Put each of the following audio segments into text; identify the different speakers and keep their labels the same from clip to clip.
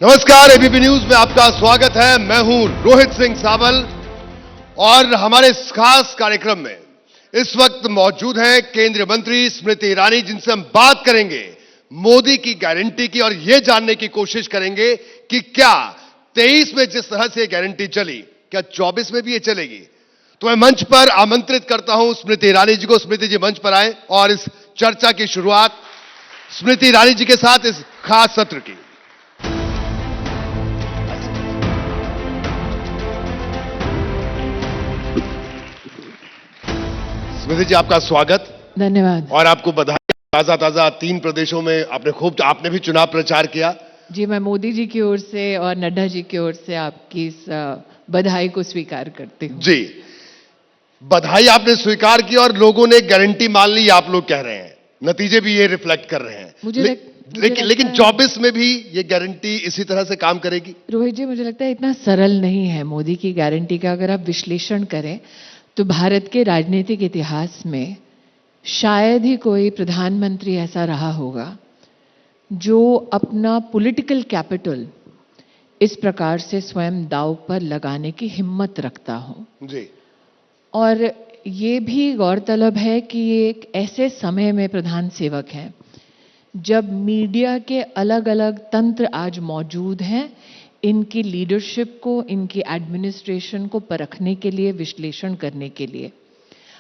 Speaker 1: नमस्कार, ABP news में आपका स्वागत है। मैं हूं रोहित सिंह सावल और हमारे इस खास कार्यक्रम में इस वक्त मौजूद हैं केंद्रीय मंत्री स्मृति ईरानी, जिनसे हम बात करेंगे मोदी की गारंटी की और यह जानने की कोशिश करेंगे कि क्या 23 में जिस तरह से गारंटी चली, क्या 24 में भी ये चलेगी। तो मैं मंच पर आमंत्रित करता हूं स्मृति ईरानी जी को। स्मृति जी मंच पर आए और इस चर्चा की शुरुआत स्मृति ईरानी जी के साथ इस खास सत्र की। स्मृति जी, आपका स्वागत।
Speaker 2: धन्यवाद।
Speaker 1: और आपको बधाई। ताजा ताजा 3 प्रदेशों में आपने भी चुनाव प्रचार किया।
Speaker 2: जी, मैं मोदी जी की ओर से और नड्डा जी की ओर से आपकी इस बधाई को स्वीकार करती हूँ।
Speaker 1: जी, बधाई आपने स्वीकार की और लोगों ने गारंटी मान ली, आप लोग कह रहे हैं। नतीजे भी ये रिफ्लेक्ट कर रहे हैं। लेकिन 24 में भी ये गारंटी इसी तरह से काम करेगी।
Speaker 2: रोहित जी, मुझे लगता है इतना सरल नहीं है मोदी की गारंटी का। अगर आप विश्लेषण करें तो भारत के राजनीतिक इतिहास में शायद ही कोई प्रधानमंत्री ऐसा रहा होगा जो अपना पॉलिटिकल कैपिटल इस प्रकार से स्वयं दांव पर लगाने की हिम्मत रखता हो।
Speaker 1: जी।
Speaker 2: और ये भी गौरतलब है कि ये एक ऐसे समय में प्रधान सेवक हैं जब मीडिया के अलग अलग तंत्र आज मौजूद हैं इनकी लीडरशिप को, इनकी एडमिनिस्ट्रेशन को परखने के लिए, विश्लेषण करने के लिए।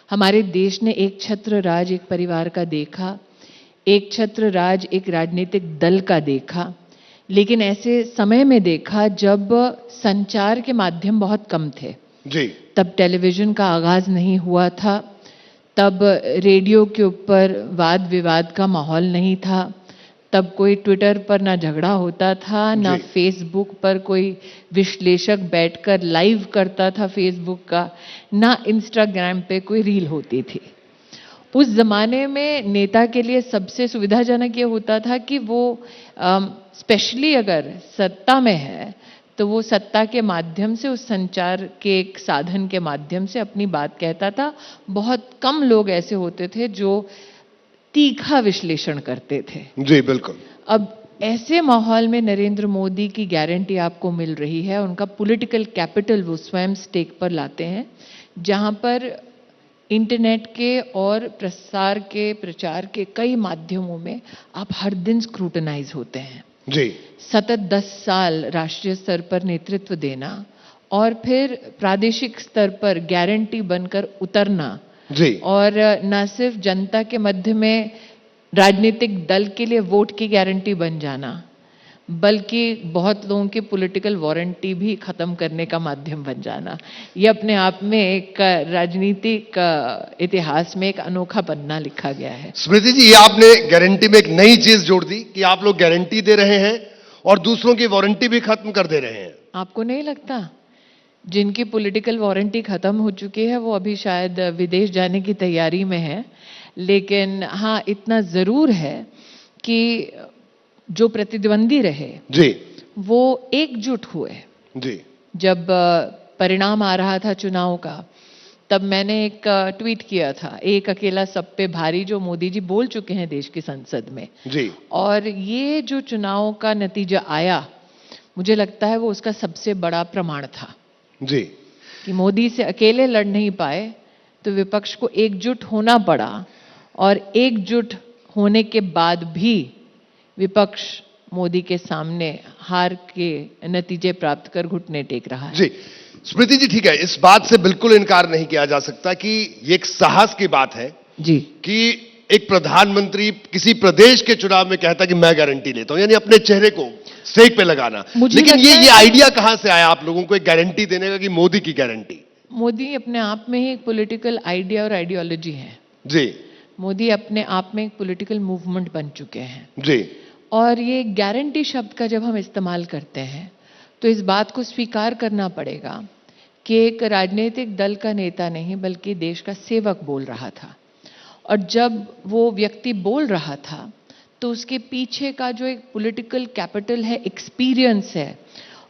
Speaker 2: हमारे देश ने एक छत्र राज एक परिवार का देखा, एक छत्र राज एक राजनीतिक दल का देखा, लेकिन ऐसे समय में देखा जब संचार के माध्यम बहुत कम थे।
Speaker 1: जी।
Speaker 2: तब टेलीविजन का आगाज नहीं हुआ था, तब रेडियो के ऊपर वाद विवाद का माहौल नहीं था, तब कोई ट्विटर पर ना झगड़ा होता था, ना फेसबुक पर कोई विश्लेषक बैठकर लाइव करता था फेसबुक का, ना इंस्टाग्राम पे कोई रील होती थी। उस जमाने में नेता के लिए सबसे सुविधाजनक ये होता था कि वो स्पेशली अगर सत्ता में है तो वो सत्ता के माध्यम से, उस संचार के एक साधन के माध्यम से अपनी बात कहता था। बहुत कम लोग ऐसे होते थे जो तीखा विश्लेषण करते थे।
Speaker 1: जी बिल्कुल।
Speaker 2: अब ऐसे माहौल में नरेंद्र मोदी की गारंटी आपको मिल रही है। उनका पॉलिटिकल कैपिटल वो स्वयं स्टेक पर लाते हैं, जहां पर इंटरनेट के और प्रचार के कई माध्यमों में आप हर दिन स्क्रूटनाइज होते हैं।
Speaker 1: जी।
Speaker 2: सतत 10 साल राष्ट्रीय स्तर पर नेतृत्व देना और फिर प्रादेशिक स्तर पर गारंटी बनकर उतरना।
Speaker 1: जी।
Speaker 2: और न सिर्फ जनता के मध्य में राजनीतिक दल के लिए वोट की गारंटी बन जाना, बल्कि बहुत लोगों की पॉलिटिकल वारंटी भी खत्म करने का माध्यम बन जाना। ये अपने आप में एक राजनीतिक इतिहास में एक अनोखा पन्ना लिखा गया है।
Speaker 1: स्मृति जी, ये आपने गारंटी में एक नई चीज जोड़ दी कि आप लोग गारंटी दे रहे हैं और दूसरों की वारंटी भी खत्म कर दे रहे हैं।
Speaker 2: आपको नहीं लगता जिनकी पॉलिटिकल वारंटी खत्म हो चुकी है वो अभी शायद विदेश जाने की तैयारी में है, लेकिन हाँ इतना जरूर है कि जो प्रतिद्वंदी रहे जी वो एकजुट हुए। जी। जब परिणाम आ रहा था चुनाव का, तब मैंने एक ट्वीट किया था, एक अकेला सब पे भारी, जो मोदी जी बोल चुके हैं देश की संसद में। जी। और ये जो चुनाव का नतीजा आया, मुझे लगता है वो उसका सबसे बड़ा प्रमाण था। जी। कि मोदी से अकेले लड़ नहीं पाए तो विपक्ष को एकजुट होना पड़ा, और एकजुट होने के बाद भी विपक्ष मोदी के सामने हार के नतीजे प्राप्त कर घुटने टेक रहा है। जी
Speaker 1: स्मृति जी, ठीक है, इस बात से बिल्कुल इनकार नहीं किया जा सकता कि ये एक साहस की बात है जी कि एक प्रधानमंत्री किसी प्रदेश के चुनाव में कहता कि मैं गारंटी लेता हूं, यानी अपने चेहरे को स्टेक पे लगाना। लेकिन ये आइडिया कहां से आया आप लोगों को एक गारंटी देने का कि मोदी की गारंटी?
Speaker 2: मोदी अपने आप में ही एक पॉलिटिकल आइडिया और आइडियोलॉजी है। जी। मोदी अपने आप में एक पॉलिटिकल मूवमेंट बन चुके हैं। जी। और ये गारंटी शब्द का जब हम इस्तेमाल करते हैं तो इस बात को स्वीकार करना पड़ेगा कि एक राजनीतिक दल का नेता नहीं बल्कि देश का सेवक बोल रहा था। और जब वो व्यक्ति बोल रहा था तो उसके पीछे का जो एक पॉलिटिकल कैपिटल है, एक्सपीरियंस है,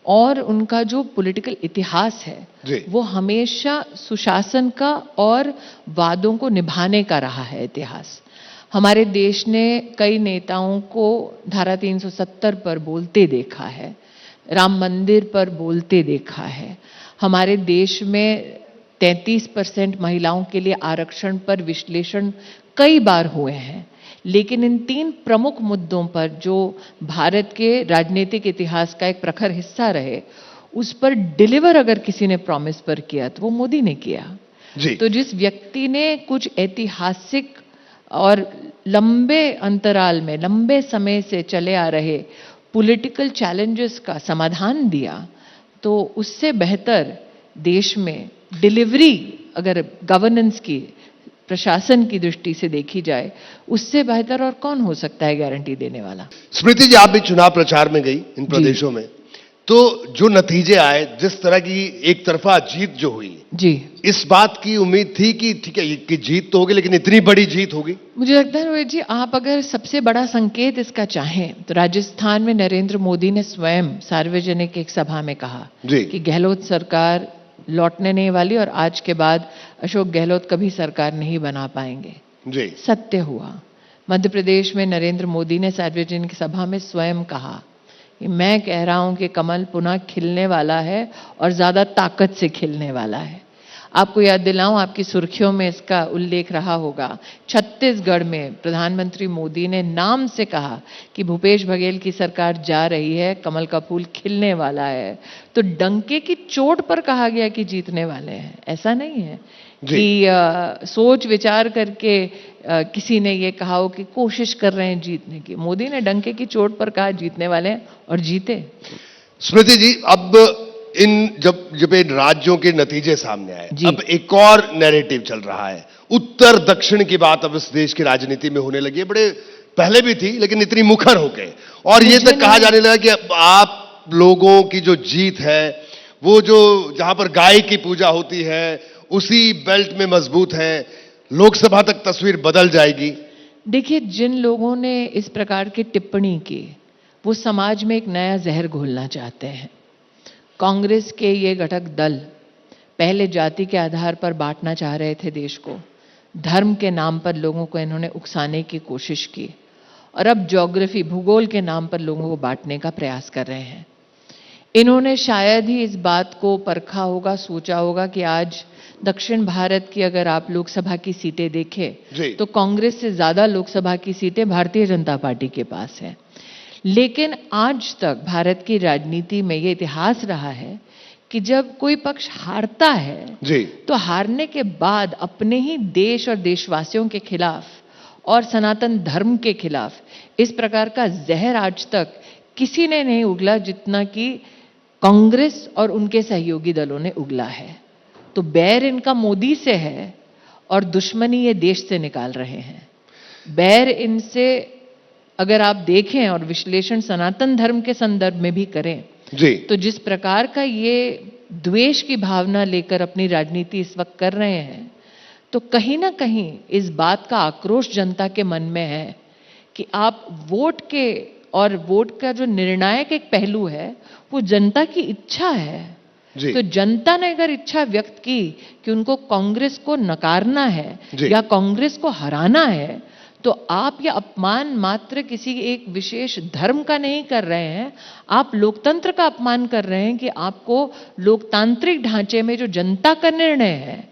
Speaker 2: और उनका जो पॉलिटिकल इतिहास है वो हमेशा सुशासन का और वादों को निभाने का रहा है इतिहास। हमारे देश ने कई नेताओं को धारा 370 पर बोलते देखा है, राम मंदिर पर बोलते देखा है। हमारे देश में 33% महिलाओं के लिए आरक्षण पर विश्लेषण कई बार हुए हैं, लेकिन इन 3 प्रमुख मुद्दों पर जो भारत के राजनीतिक इतिहास का एक प्रखर हिस्सा रहे, उस पर डिलीवर अगर किसी ने प्रॉमिस पर किया तो वो मोदी ने किया।
Speaker 1: जी।
Speaker 2: तो जिस व्यक्ति ने कुछ ऐतिहासिक और लंबे अंतराल में, लंबे समय से चले आ रहे पॉलिटिकल चैलेंजेस का समाधान दिया, तो उससे बेहतर देश में डिलीवरी अगर गवर्नेंस की, प्रशासन की दृष्टि से देखी जाए, उससे बेहतर और कौन हो सकता है गारंटी देने वाला।
Speaker 1: स्मृति जी, आप भी चुनाव प्रचार में गई इन प्रदेशों में, तो जो नतीजे आए, जिस तरह की एक तरफा जीत जो हुई
Speaker 2: जी,
Speaker 1: इस बात की उम्मीद थी कि ठीक है कि जीत तो होगी, लेकिन इतनी बड़ी जीत होगी?
Speaker 2: मुझे लगता है रोहित जी, आप अगर सबसे बड़ा संकेत इसका चाहें तो राजस्थान में नरेंद्र मोदी ने स्वयं सार्वजनिक एक सभा में कहा कि गहलोत सरकार लौटने नहीं वाली और आज के बाद अशोक गहलोत कभी सरकार नहीं बना पाएंगे।
Speaker 1: जी।
Speaker 2: सत्य हुआ। मध्य प्रदेश में नरेंद्र मोदी ने सार्वजनिक सभा में स्वयं कहा कि मैं कह रहा हूं कि कमल पुनः खिलने वाला है और ज्यादा ताकत से खिलने वाला है। आपको याद दिलाऊं, आपकी सुर्खियों में इसका उल्लेख रहा होगा, छत्तीसगढ़ में प्रधानमंत्री मोदी ने नाम से कहा कि भूपेश बघेल की सरकार जा रही है, कमल का फूल खिलने वाला है। तो डंके की चोट पर कहा गया कि जीतने वाले हैं, ऐसा नहीं है कि सोच विचार करके किसी ने ये कहा हो कि कोशिश कर रहे हैं जीतने की। मोदी ने डंके की चोट पर कहा जीतने वाले हैं और जीते।
Speaker 1: स्मृति जी, अब जब इन राज्यों के नतीजे सामने आए, अब एक और नैरेटिव चल रहा है, उत्तर दक्षिण की बात अब इस देश की राजनीति में होने लगी है। बड़े पहले भी थी, लेकिन इतनी मुखर हो गए और ये तक कहा जाने लगा कि आप लोगों की जो जीत है वो जो जहां पर गाय की पूजा होती है उसी बेल्ट में मजबूत है, लोकसभा तक तस्वीर बदल जाएगी।
Speaker 2: देखिए, जिन लोगों ने इस प्रकार की टिप्पणी की वो समाज में एक नया जहर घोलना चाहते हैं। कांग्रेस के ये घटक दल पहले जाति के आधार पर बांटना चाह रहे थे देश को, धर्म के नाम पर लोगों को इन्होंने उकसाने की कोशिश की और अब ज्योग्राफी, भूगोल के नाम पर लोगों को बांटने का प्रयास कर रहे हैं। इन्होंने शायद ही इस बात को परखा होगा, सोचा होगा कि आज दक्षिण भारत की अगर आप लोकसभा की सीटें देखें तो कांग्रेस से ज्यादा लोकसभा की सीटें भारतीय जनता पार्टी के पास है। लेकिन आज तक भारत की राजनीति में यह इतिहास रहा है कि जब कोई पक्ष हारता है तो हारने के बाद अपने ही देश और देशवासियों के खिलाफ और सनातन धर्म के खिलाफ इस प्रकार का जहर आज तक किसी ने नहीं उगला जितना कि कांग्रेस और उनके सहयोगी दलों ने उगला है। तो बैर इनका मोदी से है और दुश्मनी ये देश से निकाल रहे हैं। बैर इनसे अगर आप देखें और विश्लेषण सनातन धर्म के संदर्भ में भी करें तो जिस प्रकार का ये द्वेष की भावना लेकर अपनी राजनीति इस वक्त कर रहे हैं, तो कहीं ना कहीं इस बात का आक्रोश जनता के मन में है कि आप वोट के, और वोट का जो निर्णायक एक पहलू है वो जनता की इच्छा है। तो जनता ने अगर इच्छा व्यक्त की कि उनको कांग्रेस को नकारना है या कांग्रेस को हराना है, तो आप यह अपमान मात्र किसी एक विशेष धर्म का नहीं कर रहे हैं, आप लोकतंत्र का अपमान कर रहे हैं कि आपको लोकतांत्रिक ढांचे में जो जनता का निर्णय है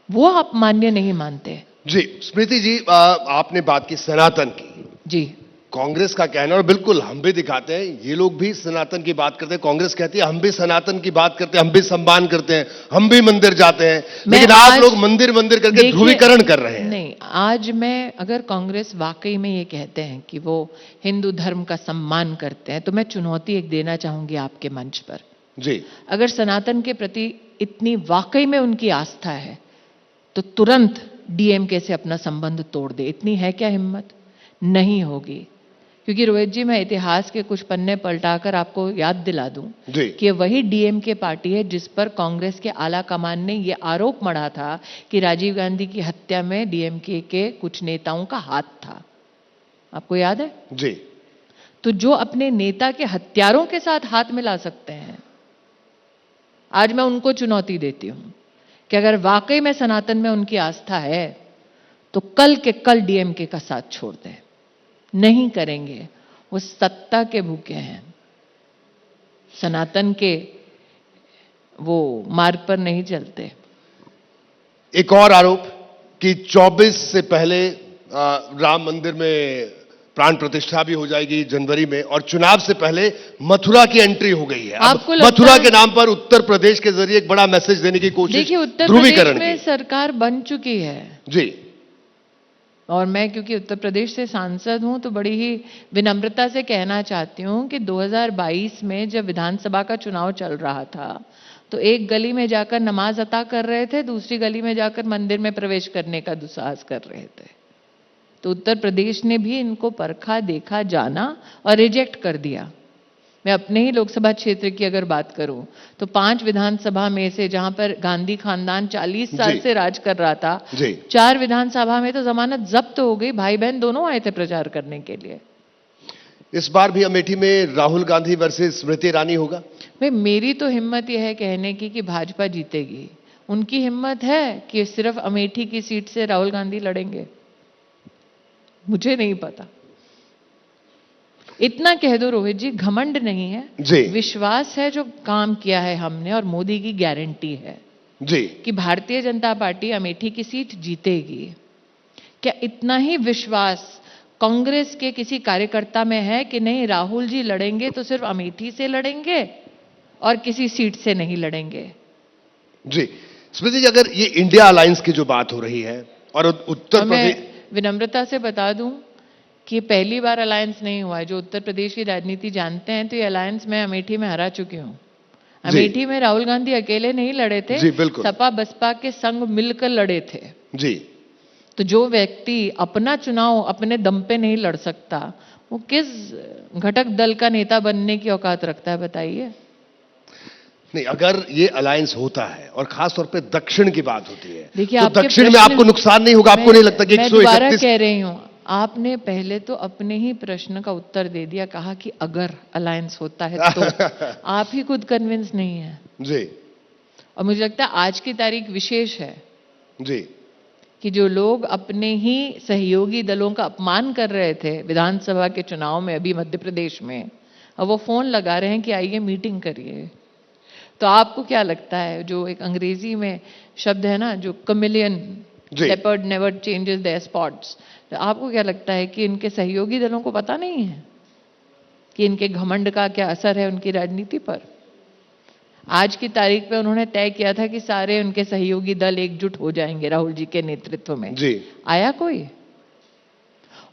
Speaker 2: वो आप मान्य नहीं मानते।
Speaker 1: जी स्मृति जी, आपने बात की सनातन की।
Speaker 2: जी, कांग्रेस
Speaker 1: का कहना, और बिल्कुल हम भी दिखाते हैं, ये लोग भी सनातन की बात करते हैं, कांग्रेस कहती है हम भी सनातन की बात करते हैं, हम भी सम्मान करते हैं, हम भी मंदिर जाते हैं, लेकिन आप लोग मंदिर मंदिर करके ध्रुवीकरण कर रहे हैं।
Speaker 2: नहीं, आज मैं अगर कांग्रेस वाकई में ये कहते हैं कि वो हिंदू धर्म का सम्मान करते हैं तो मैं चुनौती एक देना चाहूंगी आपके मंच पर।
Speaker 1: जी,
Speaker 2: अगर सनातन के प्रति इतनी वाकई में उनकी आस्था है तो तुरंत डीएमके से अपना संबंध तोड़ दे। इतनी है क्या हिम्मत? नहीं होगी। क्योंकि रोहित जी, मैं इतिहास के कुछ पन्ने पलटाकर आपको याद दिला दूं कि वही डीएमके पार्टी है जिस पर कांग्रेस के आला कमान ने यह आरोप मढ़ा था कि राजीव गांधी की हत्या में डीएमके के कुछ नेताओं का हाथ था। आपको याद है?
Speaker 1: जी।
Speaker 2: तो जो अपने नेता के हत्यारों के साथ हाथ मिला सकते हैं, आज मैं उनको चुनौती देती हूं कि अगर वाकई में सनातन में उनकी आस्था है तो कल के कल डीएमके का साथ छोड़ दें। नहीं करेंगे, वो सत्ता के भूखे हैं। सनातन के वो मार्ग पर नहीं चलते।
Speaker 1: एक और आरोप कि 24 से पहले राम मंदिर में प्राण प्रतिष्ठा भी हो जाएगी जनवरी में, और चुनाव से पहले मथुरा की एंट्री हो गई है।
Speaker 2: आपको लगता
Speaker 1: मथुरा
Speaker 2: है?
Speaker 1: के नाम पर उत्तर प्रदेश के जरिए एक बड़ा मैसेज देने की कोशिश,
Speaker 2: देखिए, उत्तर
Speaker 1: ध्रुवीकरण
Speaker 2: प्रदेश में
Speaker 1: की।
Speaker 2: सरकार बन चुकी है
Speaker 1: जी,
Speaker 2: और मैं क्योंकि उत्तर प्रदेश से सांसद हूं तो बड़ी ही विनम्रता से कहना चाहती हूं कि 2022 में जब विधानसभा का चुनाव चल रहा था तो एक गली में जाकर नमाज अता कर रहे थे, दूसरी गली में जाकर मंदिर में प्रवेश करने का दुस्साहस कर रहे थे। तो उत्तर प्रदेश ने भी इनको परखा, देखा, जाना और रिजेक्ट कर दिया। मैं अपने ही लोकसभा क्षेत्र की अगर बात करूं तो 5 विधानसभा में से जहां पर गांधी खानदान 40 साल से राज कर रहा था, 4 विधानसभा में तो जमानत जब्त हो गई। भाई बहन दोनों आए थे प्रचार करने के लिए।
Speaker 1: इस बार भी अमेठी में राहुल गांधी वर्सेस स्मृति ईरानी होगा।
Speaker 2: भाई मेरी तो हिम्मत यह है कहने की कि भाजपा जीतेगी। उनकी हिम्मत है कि सिर्फ अमेठी की सीट से राहुल गांधी लड़ेंगे? मुझे नहीं पता। इतना कह दो रोहित जी, घमंड नहीं है
Speaker 1: जी,
Speaker 2: विश्वास है। जो काम किया है हमने और मोदी की गारंटी है
Speaker 1: जी,
Speaker 2: कि भारतीय जनता पार्टी अमेठी की सीट जीतेगी। क्या इतना ही विश्वास कांग्रेस के किसी कार्यकर्ता में है कि नहीं राहुल जी लड़ेंगे तो सिर्फ अमेठी से लड़ेंगे और किसी सीट से नहीं लड़ेंगे?
Speaker 1: जी स्मृति जी, अगर ये इंडिया अलायंस की जो बात हो रही है और उत्तर प्रदेश,
Speaker 2: विनम्रता से बता दूं कि पहली बार अलायंस नहीं हुआ है। जो उत्तर प्रदेश की राजनीति जानते हैं तो ये अलायंस मैं अमेठी में हरा चुकी हूं। अमेठी में राहुल गांधी अकेले नहीं लड़े थे,
Speaker 1: जी बिल्कुल,
Speaker 2: सपा बसपा के संग मिलकर लड़े थे।
Speaker 1: जी,
Speaker 2: तो जो व्यक्ति अपना चुनाव अपने दम पे नहीं लड़ सकता वो किस घटक दल का नेता बनने की औकात रखता है बताइए?
Speaker 1: नहीं, अगर ये अलायंस होता है और खास तौर पे दक्षिण की बात होती है,
Speaker 2: देखिए
Speaker 1: तो दक्षिण में आपको नुकसान नहीं होगा? आपको नहीं लगता कि 131?
Speaker 2: मैं दोबारा कह रही हूं, आपने पहले तो अपने ही प्रश्न का उत्तर दे दिया, कहा कि अगर अलायंस होता है तो आप ही खुद कन्विंस नहीं है।
Speaker 1: जी,
Speaker 2: और मुझे लगता है आज की तारीख विशेष है
Speaker 1: जी,
Speaker 2: कि जो लोग अपने ही सहयोगी दलों का अपमान कर रहे थे विधानसभा के चुनाव में अभी मध्य प्रदेश में, अब वो फोन लगा रहे हैं कि आइए मीटिंग करिए। तो आपको क्या लगता है, जो एक अंग्रेजी में शब्द है ना, जो chameleon leopard never changes their spots, तो आपको क्या लगता है कि इनके सहयोगी दलों को पता नहीं है कि इनके घमंड का क्या असर है उनकी राजनीति पर? आज की तारीख पे उन्होंने तय किया था कि सारे उनके सहयोगी दल एकजुट हो जाएंगे राहुल जी के नेतृत्व में।
Speaker 1: जी,
Speaker 2: आया कोई?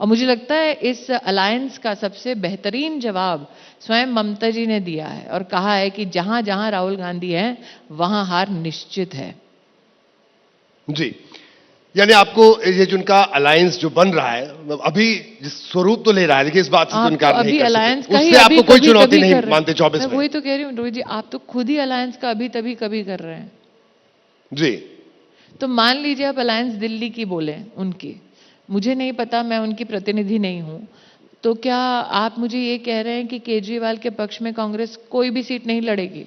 Speaker 2: और मुझे लगता है इस अलायंस का सबसे बेहतरीन जवाब स्वयं ममता जी ने दिया है और कहा है कि जहां जहां राहुल गांधी हैं वहां हार निश्चित है।
Speaker 1: जी, यानी आपको ये जो उनका अलायंस जो बन रहा है अभी जिस स्वरूप तो ले रहा है, देखिए इस बात से तो इनकार नहीं कर सकते, उससे आपको कोई चुनौती नहीं मानते 24 में?
Speaker 2: वही तो कह रही हूँ रोहित जी, आप तो खुद ही अलायंस का अभी तभी कभी कर रहे हैं।
Speaker 1: जी,
Speaker 2: तो मान लीजिए आप अलायंस दिल्ली की बोले, उनकी, मुझे नहीं पता, मैं उनकी प्रतिनिधि नहीं हूं, तो क्या आप मुझे ये कह रहे हैं कि केजरीवाल के पक्ष में कांग्रेस कोई भी सीट नहीं लड़ेगी,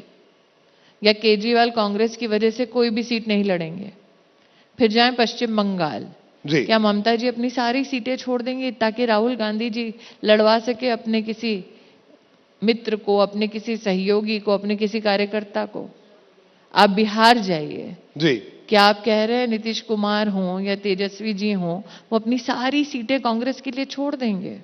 Speaker 2: या केजरीवाल कांग्रेस की वजह से कोई भी सीट नहीं लड़ेंगे? फिर जाएं पश्चिम बंगाल, क्या ममता जी अपनी सारी सीटें छोड़ देंगी ताकि राहुल गांधी जी लड़वा सके अपने किसी मित्र को, अपने किसी सहयोगी को, अपने किसी कार्यकर्ता को? आप बिहार जाइए,
Speaker 1: जी,
Speaker 2: क्या आप कह रहे हैं नीतीश कुमार हों या तेजस्वी जी हों, वो अपनी सारी सीटें कांग्रेस के लिए छोड़ देंगे?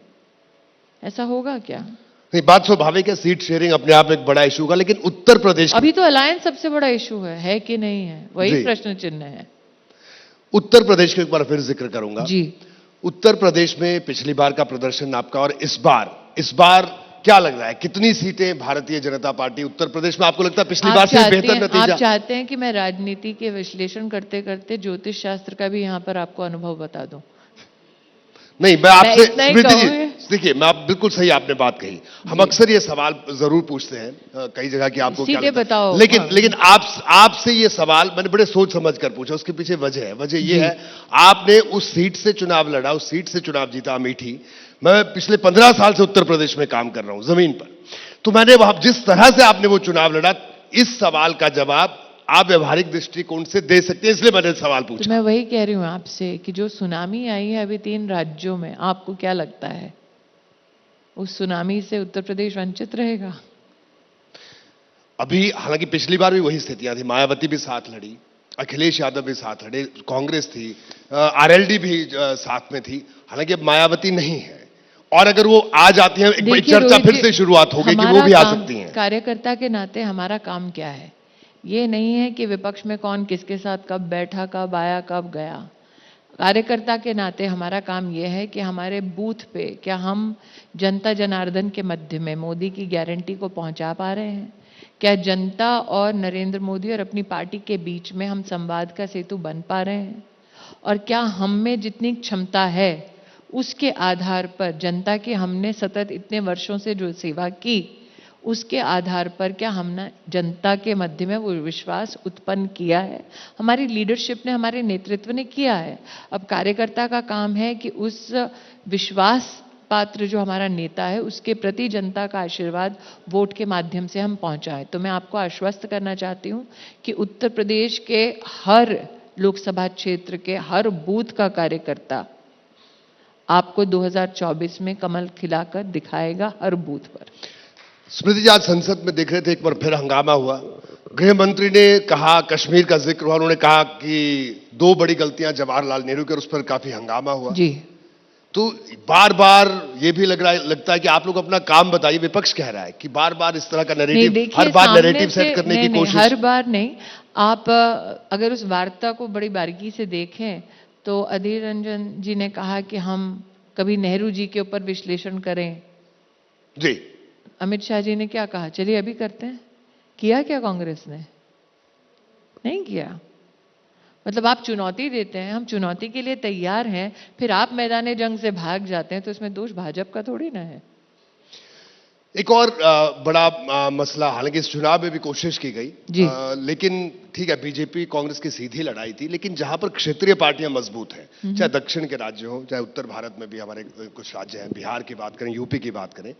Speaker 2: ऐसा होगा क्या?
Speaker 1: नहीं, बात स्वाभाविक है, सीट शेयरिंग अपने आप में एक बड़ा इशू होगा, लेकिन उत्तर प्रदेश,
Speaker 2: अभी तो अलायंस सबसे बड़ा इशू है कि नहीं है, वही प्रश्न चिन्ह है।
Speaker 1: उत्तर प्रदेश के एक बार फिर जिक्र करूंगा
Speaker 2: जी।
Speaker 1: उत्तर प्रदेश में पिछली बार का प्रदर्शन आपका और इस बार क्या लग रहा है, कितनी सीटें भारतीय जनता पार्टी उत्तर प्रदेश में आपको लगता है पिछली बार से बेहतर नतीजा?
Speaker 2: आप चाहते हैं कि मैं राजनीति के विश्लेषण करते करते ज्योतिष शास्त्र का भी यहां पर आपको अनुभव बता दूं?
Speaker 1: नहीं, मैं आपसे स्मृति जी, देखिए, मैं आप बिल्कुल सही आपने बात कही। हम अक्सर ये सवाल जरूर पूछते हैं कई जगह कि आपको क्या लगता है, लेकिन आपसे ये सवाल मैंने बड़े सोच समझ कर पूछा। उसके पीछे वजह है, वजह ये है आपने उस सीट से चुनाव लड़ा, उस सीट से चुनाव जीता अमेठी। मैं पिछले 15 साल से उत्तर प्रदेश में काम कर रहा हूं जमीन पर, तो मैंने वहां जिस तरह से आपने वो चुनाव लड़ा, इस सवाल का जवाब आप व्यवहारिक दृष्टिकोण से दे सकते हैं, इसलिए मैंने सवाल पूछा।
Speaker 2: तो मैं वही कह रही हूं आपसे कि जो सुनामी आई है अभी 3 राज्यों में, आपको क्या लगता है उस सुनामी से उत्तर प्रदेश वंचित रहेगा?
Speaker 1: अभी हालांकि पिछली बार भी वही स्थितियां थी, मायावती भी साथ लड़ी, अखिलेश यादव भी साथ लड़े, कांग्रेस थी, आरएलडी भी साथ में थी। हालांकि अब मायावती नहीं है, और अगर वो आ जाती हैं, एक बड़ी
Speaker 2: देखिए
Speaker 1: चर्चा
Speaker 2: रोहित
Speaker 1: फिर
Speaker 2: जी,
Speaker 1: से शुरुआत होगी कि वो
Speaker 2: हमारा
Speaker 1: भी आ
Speaker 2: काम,
Speaker 1: सकती हैं।
Speaker 2: कार्यकर्ता के नाते हमारा काम क्या है? ये नहीं है कि विपक्ष में कौन किसके साथ कब बैठा, कब आया, कब गया। कार्यकर्ता के नाते हमारा काम यह है कि हमारे बूथ पे क्या हम जनता जनार्दन के मध्य में मोदी की गारंटी को पहुंचा पा रहे हैं? क्या जनता और नरेंद्र मोदी और अपनी पार्टी के बीच में हम संवाद का सेतु बन पा रहे हैं? और क्या हम में जितनी क्षमता है उसके आधार पर, जनता की हमने सतत इतने वर्षों से जो सेवा की, उसके आधार पर क्या हमने जनता के मध्य में वो विश्वास उत्पन्न किया है? हमारी लीडरशिप ने, हमारे नेतृत्व ने किया है। अब कार्यकर्ता का काम है कि उस विश्वास पात्र जो हमारा नेता है उसके प्रति जनता का आशीर्वाद वोट के माध्यम से हम पहुंचाएं। तो मैं आपको आश्वस्त करना चाहती हूं कि उत्तर प्रदेश के हर लोकसभा क्षेत्र के हर बूथ का कार्यकर्ता आपको 2024 में कमल खिलाकर दिखाएगा हर बूथ पर।
Speaker 1: स्मृति जी, आज संसद में देख रहे थे, एक बार फिर हंगामा हुआ। गृह मंत्री ने कहा, कश्मीर का जिक्र हुआ, उन्होंने कहा कि 2 बड़ी गलतियां जवाहरलाल नेहरू की, और उस पर काफी हंगामा हुआ।
Speaker 2: जी,
Speaker 1: तो बार बार ये भी लगता है कि आप लोग अपना काम बताइए। विपक्ष कह रहा है कि बार बार इस तरह का नैरेटिव, हर बार नैरेटिव सेट करने की कोशिश।
Speaker 2: हर बार नहीं। आप अगर उस वार्ता को बड़ी बारीकी से देखें तो अधीर रंजन जी ने कहा कि हम कभी नेहरू जी के ऊपर विश्लेषण करें।
Speaker 1: जी,
Speaker 2: अमित शाह जी ने क्या कहा? चलिए अभी करते हैं। किया क्या कांग्रेस ने? नहीं किया। मतलब आप चुनौती देते हैं, हम चुनौती के लिए तैयार हैं, फिर आप मैदान जंग से भाग जाते हैं, तो इसमें दोष भाजपा का थोड़ी ना है।
Speaker 1: एक और बड़ा मसला, हालांकि इस चुनाव में भी कोशिश की गई, लेकिन ठीक है, बीजेपी कांग्रेस की सीधी लड़ाई थी, लेकिन जहां पर क्षेत्रीय पार्टियां मजबूत हैं, चाहे दक्षिण के राज्य हो, चाहे उत्तर भारत में भी हमारे कुछ राज्य हैं, बिहार की बात करें, यूपी की बात करें,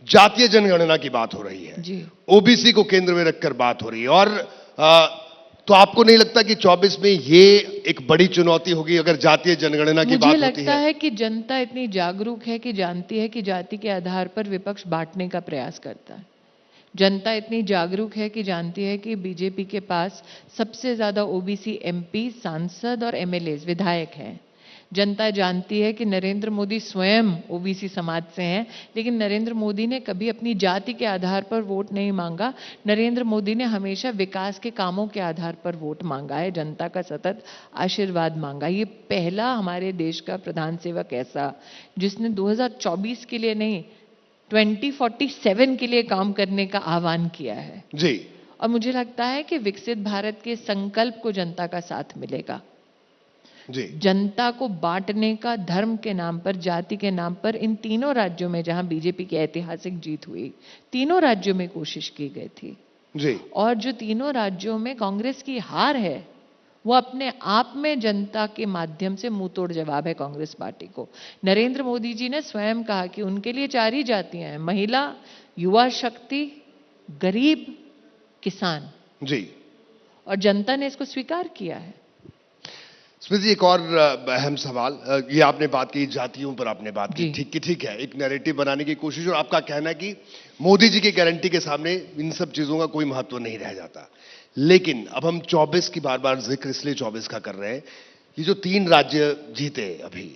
Speaker 1: जातीय जनगणना की बात हो रही है, ओबीसी को केंद्र में रखकर बात हो रही है, और तो आपको नहीं लगता कि 24 में ये एक बड़ी चुनौती होगी अगर जातीय जनगणना की बात होती है?
Speaker 2: मुझे लगता है कि जनता इतनी जागरूक है कि जानती है कि जाति के आधार पर विपक्ष बांटने का प्रयास करता है। जनता इतनी जागरूक है कि जानती है कि बीजेपी के पास सबसे ज्यादा ओबीसी एमपी, सांसद और एमएलए, विधायक हैं। जनता जानती है कि नरेंद्र मोदी स्वयं ओबीसी समाज से हैं, लेकिन नरेंद्र मोदी ने कभी अपनी जाति के आधार पर वोट नहीं मांगा। नरेंद्र मोदी ने हमेशा विकास के कामों के आधार पर वोट मांगा है, जनता का सतत आशीर्वाद मांगा। ये पहला हमारे देश का प्रधान सेवक ऐसा जिसने 2024 के लिए नहीं, 2047 के लिए काम करने का आह्वान किया है
Speaker 1: जी।
Speaker 2: और मुझे लगता है कि विकसित भारत के संकल्प को जनता का साथ मिलेगा
Speaker 1: जी।
Speaker 2: जनता को बांटने का, धर्म के नाम पर, जाति के नाम पर, इन तीनों राज्यों में जहां बीजेपी की ऐतिहासिक जीत हुई, तीनों राज्यों में कोशिश की गई थी
Speaker 1: जी।
Speaker 2: और जो तीनों राज्यों में कांग्रेस की हार है वो अपने आप में जनता के माध्यम से मुंह तोड़ जवाब है कांग्रेस पार्टी को। नरेंद्र मोदी जी ने स्वयं कहा कि उनके लिए 4 ही जातियां हैं, महिला, युवा शक्ति, गरीब, किसान
Speaker 1: जी।
Speaker 2: और जनता ने इसको स्वीकार किया है।
Speaker 1: स्मृति, एक और अहम सवाल, ये आपने बात की, जातियों पर आपने बात की, ठीक है, एक नैरेटिव बनाने की कोशिश, और आपका कहना है कि मोदी जी की गारंटी के सामने इन सब चीजों का कोई महत्व नहीं रह जाता। लेकिन अब हम 24 की बार बार जिक्र इसलिए 24 का कर रहे हैं, ये जो 3 राज्य जीते अभी,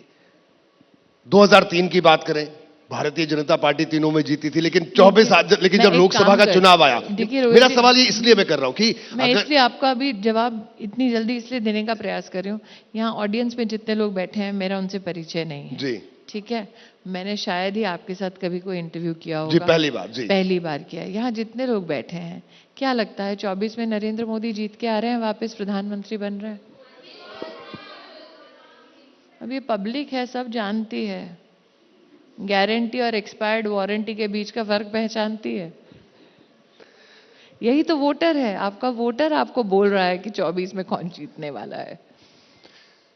Speaker 1: 2003 की बात करें, भारतीय जनता पार्टी तीनों में जीती थी, लेकिन 24 लेकिन जब लोकसभा का चुनाव आया, मेरा सवाल ये इसलिए मैं कर रहा हूं कि
Speaker 2: मैं इसलिए आपका अभी जवाब इतनी जल्दी इसलिए देने का प्रयास कर रही हूं, यहाँ ऑडियंस में जितने लोग बैठे हैं मेरा उनसे परिचय नहीं है
Speaker 1: जी।
Speaker 2: ठीक है, मैंने शायद ही आपके साथ कभी कोई इंटरव्यू किया होगा।
Speaker 1: जी, पहली बार। जी,
Speaker 2: पहली बार किया। यहाँ जितने लोग बैठे हैं, क्या लगता है 24 में नरेंद्र मोदी जीत के आ रहे हैं, वापस प्रधानमंत्री बन रहे हैं? अब ये पब्लिक है, सब जानती है, गारंटी और एक्सपायर्ड वारंटी के बीच का फर्क पहचानती है। यही तो वोटर है, आपका वोटर आपको बोल रहा है कि 24 में कौन जीतने वाला है।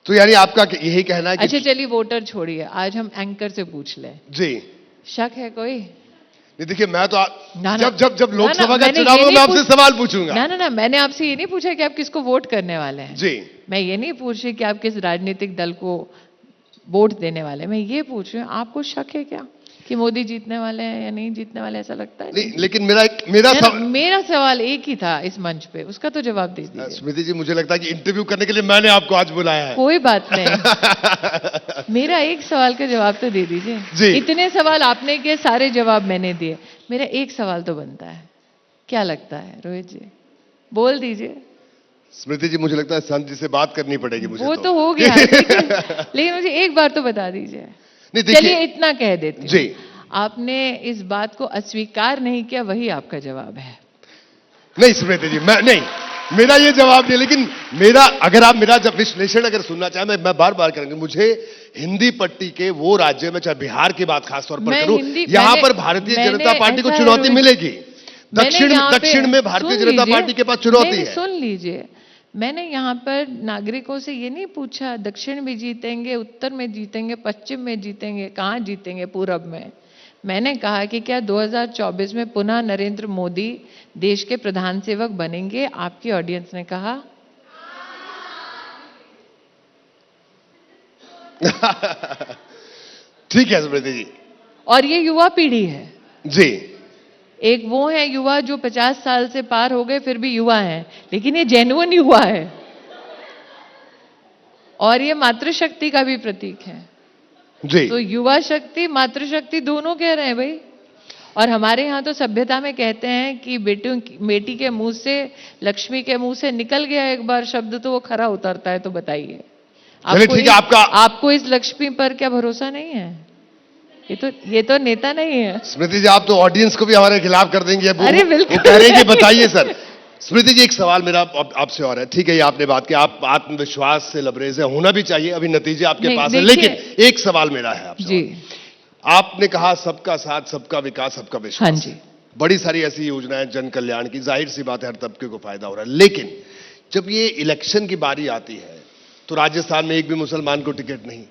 Speaker 1: तो यानी आपका यही कहना है कि...
Speaker 2: अच्छा चलिए वोटर छोड़िए, आज हम एंकर से पूछ लें।
Speaker 1: जी।
Speaker 2: शक है कोई?
Speaker 1: नहीं, देखिए मैं तो जब लोकसभा का चुनाव होगा मैं आपसे सवाल पूछूंगा।
Speaker 2: ना, मैंने आपसे ये नहीं पूछा कि आप किसको वोट करने वाले हैं।
Speaker 1: जी।
Speaker 2: मैं ये नहीं पूछ रही कि आप किस राजनीतिक दल को वोट देने वाले, मैं ये पूछ रही हूँ आपको शक है क्या? कि मोदी जीतने वाले हैं या नहीं जीतने वाले, ऐसा लगता है?
Speaker 1: नहीं, लेकिन मेरा
Speaker 2: सवाल एक ही था इस मंच पे, उसका तो जवाब दे दीजिए।
Speaker 1: स्मृति जी, मुझे लगता है कि इंटरव्यू करने के लिए मैंने आपको आज बुलाया है।
Speaker 2: कोई बात नहीं, मेरा एक सवाल का जवाब तो दे दीजिए।
Speaker 1: जी।
Speaker 2: इतने सवाल आपने किए, सारे जवाब मैंने दिए, मेरा एक सवाल तो बनता है। क्या लगता है रोहित जी, बोल दीजिए।
Speaker 1: स्मृति जी, मुझे लगता है संत जी से बात करनी पड़ेगी मुझे।
Speaker 2: वो तो हो गया लेकिन मुझे एक बार तो बता दीजिए। चलिए इतना कह देती हूं।
Speaker 1: जी,
Speaker 2: आपने इस बात को अस्वीकार नहीं किया, वही आपका जवाब है।
Speaker 1: नहीं स्मृति जी, मैं नहीं, मेरा ये जवाब नहीं, लेकिन अगर आप मेरा जब विश्लेषण अगर सुनना चाहें, मैं बार बार करूंगा। मुझे हिंदी पट्टी के वो राज्य में, चाहे बिहार की बात खासतौर पर करूं, यहां पर भारतीय जनता पार्टी को चुनौती मिलेगी। दक्षिण में भारतीय जनता पार्टी के पास चुनौती है।
Speaker 2: सुन लीजिए, मैंने यहाँ पर नागरिकों से ये नहीं पूछा दक्षिण में जीतेंगे, उत्तर में जीतेंगे, पश्चिम में जीतेंगे, कहाँ जीतेंगे, पूरब में। मैंने कहा कि क्या 2024 में पुनः नरेंद्र मोदी देश के प्रधान सेवक बनेंगे? आपकी ऑडियंस ने कहा
Speaker 1: ठीक है स्मृति जी।
Speaker 2: और ये युवा पीढ़ी है
Speaker 1: जी।
Speaker 2: एक वो है युवा जो 50 साल से पार हो गए फिर भी युवा हैं, लेकिन ये जेन्युइन युवा है और ये मातृशक्ति का भी प्रतीक है।
Speaker 1: जी।
Speaker 2: तो युवा शक्ति मातृशक्ति दोनों कह रहे हैं भाई। और हमारे यहाँ तो सभ्यता में कहते हैं कि बेटी के मुंह से, लक्ष्मी के मुंह से निकल गया एक बार शब्द तो वो खरा उतरता है। तो बताइए आपको इस लक्ष्मी पर क्या भरोसा नहीं है? ये तो नेता नहीं है।
Speaker 1: स्मृति जी, आप तो ऑडियंस को भी हमारे खिलाफ कर देंगे।
Speaker 2: अरे बिल्कुल,
Speaker 1: वो कह रहे हैं कि बताइए सर। स्मृति जी, एक सवाल मेरा आपसे और है। ठीक है, ये आपने बात की, आप आत्मविश्वास से लबरेज है, होना भी चाहिए, अभी नतीजे आपके पास है, लेकिन एक सवाल मेरा है आपसे जी। आपने कहा सबका साथ, सबका विकास, सबका विश्वास।
Speaker 2: हाँ जी।
Speaker 1: बड़ी सारी ऐसी योजनाएं जन कल्याण की, जाहिर सी बात है हर तबके को फायदा हो रहा है, लेकिन जब ये इलेक्शन की बारी आती है तो राजस्थान में एक भी मुसलमान को टिकट नहीं।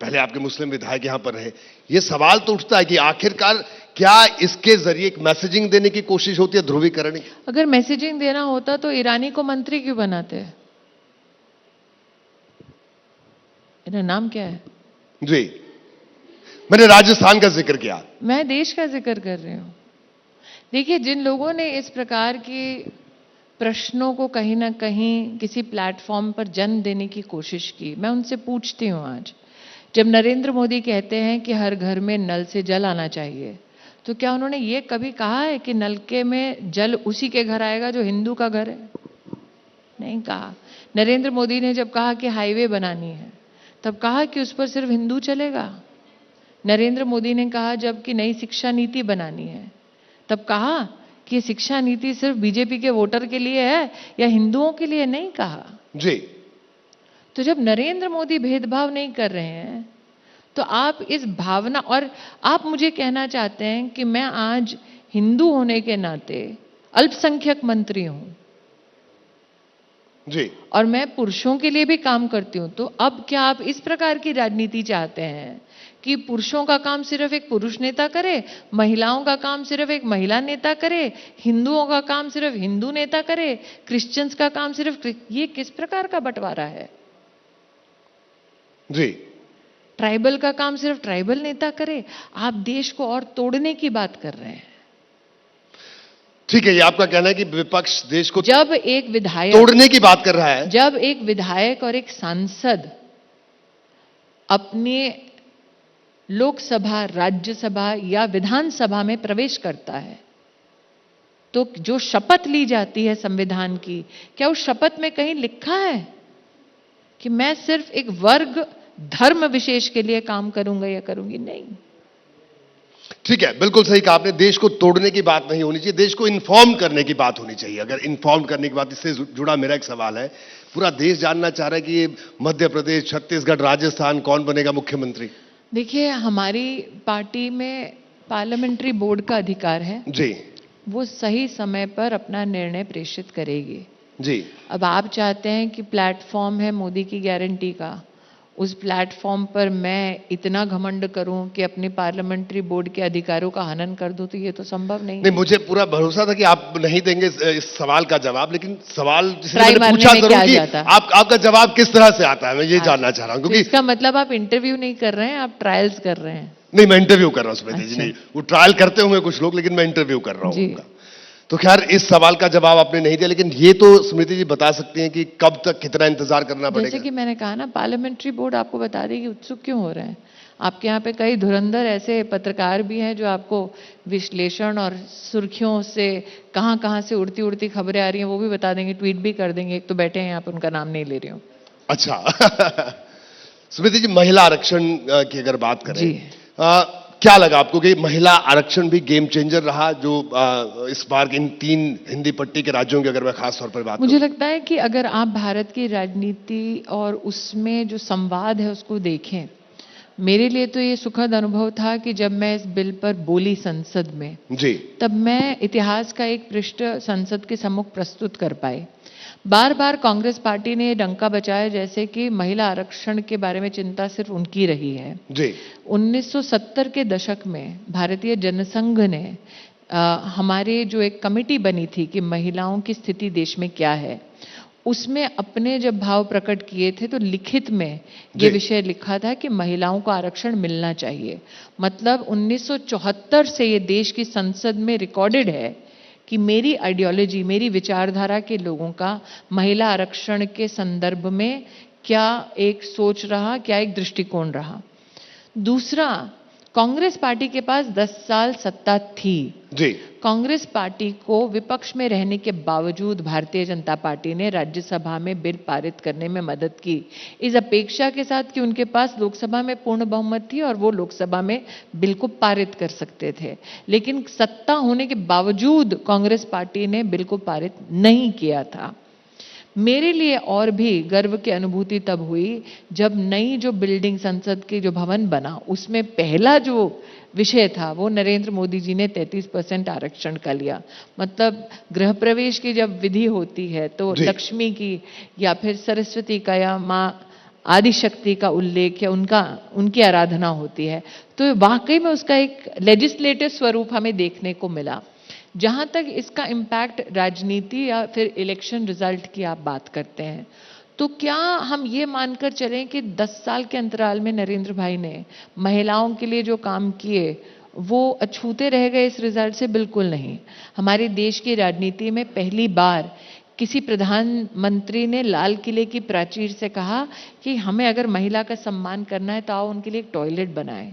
Speaker 1: पहले आपके मुस्लिम विधायक यहां पर रहे। ये सवाल तो उठता है कि आखिरकार क्या इसके जरिए एक मैसेजिंग देने की कोशिश होती है, ध्रुवीकरण की? अगर
Speaker 2: मैसेजिंग देना होता तो ईरानी को मंत्री क्यों बनाते हैं? इनका नाम क्या है?
Speaker 1: जी, मैंने राजस्थान का जिक्र किया,
Speaker 2: मैं देश का जिक्र कर रही हूं। देखिए, जिन लोगों ने इस प्रकार की प्रश्नों को कहीं ना कहीं किसी प्लेटफॉर्म पर जन्म देने की कोशिश की, मैं उनसे पूछती हूं आज, जब नरेंद्र मोदी कहते हैं कि हर घर में नल से जल आना चाहिए, तो क्या उन्होंने ये कभी कहा है कि नलके में जल उसी के घर आएगा जो हिंदू का घर है? नहीं कहा। नरेंद्र मोदी ने जब कहा कि हाईवे बनानी है, तब कहा कि उस पर सिर्फ हिंदू चलेगा? नरेंद्र मोदी ने कहा जब कि नई शिक्षा नीति बनानी है, तब कहा कि शिक्षा नीति सिर्फ बीजेपी के वोटर के लिए है या हिंदुओं के लिए? नहीं कहा
Speaker 1: जी।
Speaker 2: तो जब नरेंद्र मोदी भेदभाव नहीं कर रहे हैं तो आप इस भावना, और आप मुझे कहना चाहते हैं कि मैं आज हिंदू होने के नाते अल्पसंख्यक मंत्री हूं
Speaker 1: जी,
Speaker 2: और मैं पुरुषों के लिए भी काम करती हूं, तो अब क्या आप इस प्रकार की राजनीति चाहते हैं कि पुरुषों का काम सिर्फ एक पुरुष नेता करे, महिलाओं का काम सिर्फ एक महिला नेता करे, हिंदुओं का काम सिर्फ हिंदू नेता करे, क्रिश्चियंस का काम सिर्फ? ये किस प्रकार का बंटवारा है
Speaker 1: जी?
Speaker 2: ट्राइबल का काम सिर्फ ट्राइबल नेता करे? आप देश को और तोड़ने की बात कर रहे हैं।
Speaker 1: ठीक है, ये आपका कहना है कि विपक्ष देश को
Speaker 2: जब एक विधायक
Speaker 1: तोड़ने की बात कर रहा है,
Speaker 2: जब एक विधायक और एक सांसद अपने लोकसभा, राज्यसभा या विधानसभा में प्रवेश करता है, तो जो शपथ ली जाती है संविधान की, क्या उस शपथ में कहीं लिखा है कि मैं सिर्फ एक वर्ग, धर्म विशेष के लिए काम करूंगा या करूंगी? नहीं।
Speaker 1: ठीक है, बिल्कुल सही कहा आपने। देश को तोड़ने की बात नहीं होनी चाहिए, देश को इन्फॉर्म करने की बात होनी चाहिए। अगर इन्फॉर्म करने की बात, इससे जुड़ा मेरा एक सवाल है। पूरा देश जानना चाह रहा है कि ये मध्य प्रदेश, छत्तीसगढ़, राजस्थान कौन बनेगा मुख्यमंत्री?
Speaker 2: देखिए, हमारी पार्टी में पार्लियामेंट्री बोर्ड का अधिकार है
Speaker 1: जी,
Speaker 2: वो सही समय पर अपना निर्णय प्रेषित करेगी
Speaker 1: जी।
Speaker 2: अब आप चाहते हैं कि प्लेटफॉर्म है मोदी की गारंटी का, उस प्लेटफॉर्म पर मैं इतना घमंड करूं कि अपने पार्लियामेंट्री बोर्ड के अधिकारों का हनन कर दूं, तो ये तो संभव नहीं।
Speaker 1: नहीं, मुझे पूरा भरोसा था कि आप नहीं देंगे इस सवाल का जवाब, लेकिन सवाल जिसे मैंने पूछा जरूर कि आपका जवाब किस तरह से आता है, मैं ये जानना चाह रहा हूं। क्योंकि
Speaker 2: इसका मतलब आप इंटरव्यू नहीं कर रहे हैं, आप ट्रायल्स कर रहे हैं।
Speaker 1: नहीं, मैं इंटरव्यू कर रहा हूं स्मृति जी,
Speaker 2: अच्छा।
Speaker 1: नहीं, वो ट्रायल करते होंगे कुछ लोग, लेकिन मैं इंटरव्यू कर रहा हूं
Speaker 2: जी।
Speaker 1: उनका। तो खैर इस सवाल का जवाब आपने नहीं दिया, लेकिन ये तो स्मृति जी बता सकती हैं कि कब तक कितना इंतजार करना
Speaker 2: जैसे
Speaker 1: पड़ेगा।
Speaker 2: कि मैंने कहा ना, पार्लियामेंट्री बोर्ड आपको बता देगी उत्सुक क्यों हो रहे हैं। आपके यहाँ पे कई धुरंधर ऐसे पत्रकार भी हैं जो आपको विश्लेषण और सुर्खियों से कहां कहां से उड़ती उड़ती खबरें आ रही हैं वो भी बता देंगे, ट्वीट भी कर देंगे। एक तो बैठे हैं यहाँ पे, उनका नाम नहीं ले रही हूँ।
Speaker 1: अच्छा। स्मृति जी, महिला आरक्षण की अगर बात करें,
Speaker 2: जी।
Speaker 1: क्या लगा आपको कि महिला आरक्षण भी गेम चेंजर रहा, जो इस बार इन 3 हिंदी पट्टी के राज्यों की अगर मैं खास तौर पर बात
Speaker 2: मुझे
Speaker 1: करूं?
Speaker 2: लगता है कि अगर आप भारत की राजनीति और उसमें जो संवाद है उसको देखें, मेरे लिए तो ये सुखद अनुभव था कि जब मैं इस बिल पर बोली संसद में,
Speaker 1: जी।
Speaker 2: तब मैं इतिहास का एक पृष्ठ संसद के सम्मुख प्रस्तुत कर पाई। बार बार कांग्रेस पार्टी ने डंका बजाया जैसे कि महिला आरक्षण के बारे में चिंता सिर्फ उनकी रही है।
Speaker 1: जी।
Speaker 2: 1970 के दशक में भारतीय जनसंघ ने हमारे जो एक कमेटी बनी थी कि महिलाओं की स्थिति देश में क्या है, उसमें अपने जब भाव प्रकट किए थे तो लिखित में ये
Speaker 1: जी।
Speaker 2: विषय लिखा था कि महिलाओं को आरक्षण मिलना चाहिए। मतलब 1974 से ये देश की संसद में रिकॉर्डेड है कि मेरी आइडियोलॉजी, मेरी विचारधारा के लोगों का महिला आरक्षण के संदर्भ में क्या एक सोच रहा, क्या एक दृष्टिकोण रहा। दूसरा, कांग्रेस पार्टी के पास 10 साल सत्ता थी।
Speaker 1: जी।
Speaker 2: कांग्रेस पार्टी को विपक्ष में रहने के बावजूद भारतीय जनता पार्टी ने राज्यसभा में बिल पारित करने में मदद की, इस अपेक्षा के साथ कि उनके पास लोकसभा में पूर्ण बहुमत थी और वो लोकसभा में बिल को पारित कर सकते थे। लेकिन सत्ता होने के बावजूद कांग्रेस पार्टी ने बिल को पारित नहीं किया था। मेरे लिए और भी गर्व की अनुभूति तब हुई जब नई जो बिल्डिंग, संसद के जो भवन बना, उसमें पहला जो विषय था वो नरेंद्र मोदी जी ने 33% आरक्षण का लिया। मतलब गृह प्रवेश की जब विधि होती है तो
Speaker 1: जी।
Speaker 2: लक्ष्मी की या फिर सरस्वती का या माँ आदिशक्ति का उल्लेख या उनकी आराधना होती है, तो वाकई में उसका एक लेजिस्लेटिव स्वरूप हमें देखने को मिला। जहां तक इसका इम्पैक्ट राजनीति या फिर इलेक्शन रिजल्ट की आप बात करते हैं, तो क्या हम ये मानकर चलें कि 10 साल के अंतराल में नरेंद्र भाई ने महिलाओं के लिए जो काम किए वो अछूते रह गए इस रिजल्ट से? बिल्कुल नहीं। हमारे देश की राजनीति में पहली बार किसी प्रधानमंत्री ने लाल किले की प्राचीर से कहा कि हमें अगर महिला का सम्मान करना है तो आओ उनके लिए एक टॉयलेट बनाएं।